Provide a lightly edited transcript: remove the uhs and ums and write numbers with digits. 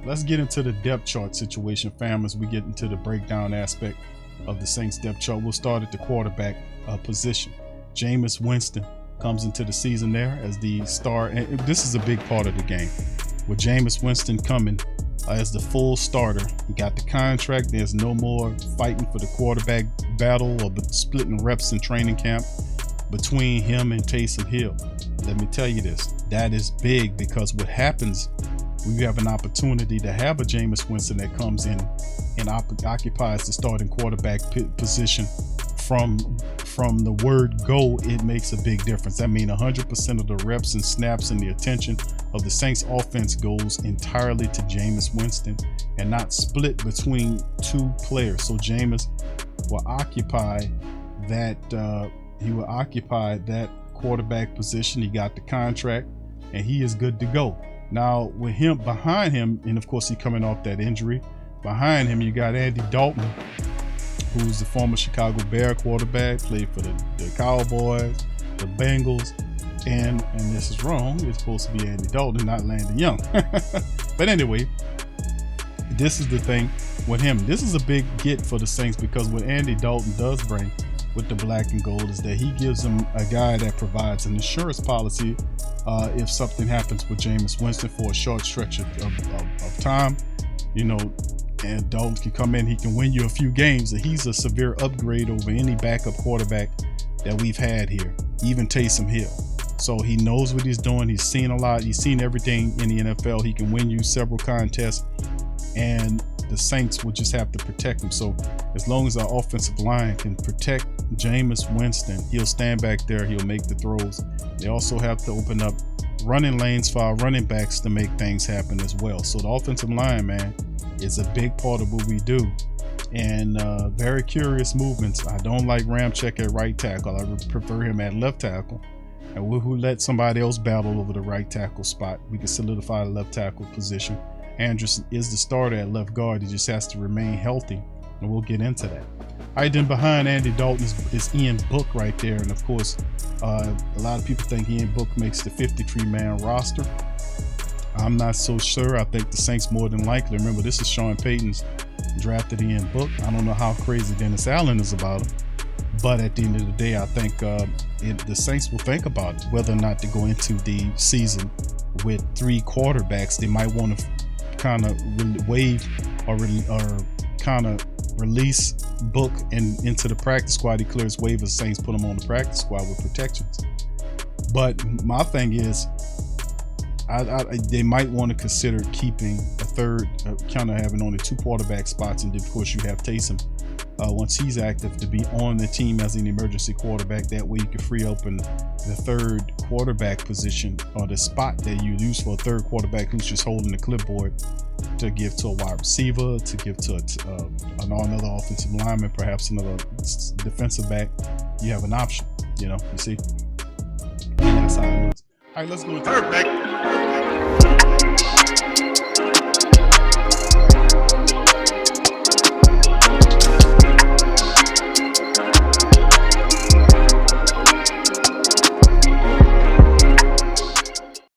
let's get into the depth chart situation, fam, as we get into the breakdown aspect of the Saints depth chart. We'll start at the quarterback position. Jameis Winston comes into the season there as the star, and this is a big part of the game. With Jameis Winston coming as the full starter, he got the contract. There's no more fighting for the quarterback battle or splitting reps in training camp between him and Taysom Hill. Let me tell you this, that is big, because what happens, we have an opportunity to have a Jameis Winston that comes in and occupies the starting quarterback position. From the word go, it makes a big difference. That means 100% of the reps and snaps and the attention of the Saints offense goes entirely to Jameis Winston and not split between two players. So Jameis will occupy that quarterback position. He got the contract and he is good to go. Now with him behind him, and of course he's coming off that injury, behind him you got Andy Dalton, who's the former Chicago Bear quarterback, played for the Cowboys, the Bengals, and this is wrong, it's supposed to be Andy Dalton, not Landon Young. But anyway, this is the thing with him. This is a big get for the Saints, because what Andy Dalton does bring with the black and gold is that he gives them a guy that provides an insurance policy if something happens with Jameis Winston for a short stretch of time, you know. And Dalton can come in, he can win you a few games, and he's a severe upgrade over any backup quarterback that we've had here, even Taysom Hill. So he knows what he's doing. He's seen a lot. He's seen everything in the NFL. He can win you several contests, and the Saints will just have to protect him. So as long as our offensive line can protect Jameis Winston, he'll stand back there. He'll make the throws. They also have to open up running lanes for our running backs to make things happen as well. So the offensive line, man, is a big part of what we do. And very curious movements. I don't like Ramczyk at right tackle. I would prefer him at left tackle. And we'll let somebody else battle over the right tackle spot. We can solidify the left tackle position. Anderson is the starter at left guard. He just has to remain healthy, and we'll get into that. All right, then behind Andy Dalton is Ian Book right there. And of course, a lot of people think Ian Book makes the 53-man roster. I'm not so sure. I think the Saints more than likely. Remember, this is Sean Payton's drafted Ian Book. I don't know how crazy Dennis Allen is about him, but at the end of the day, I think the Saints will think about whether or not to go into the season with three quarterbacks. They might want to kind of waive or kind of release Book into the practice squad. He clears waivers. Saints put him on the practice squad with protections. But my thing is, they might want to consider keeping a third, kind of having only two quarterback spots, and of course you have Taysom once he's active to be on the team as an emergency quarterback. That way you can free open the third quarterback position, or the spot that you use for a third quarterback who's just holding the clipboard, to give to a wide receiver, to give to another offensive lineman, perhaps another defensive back. You have an option, you see. And that's how it looks. All right, let's go. Perfect.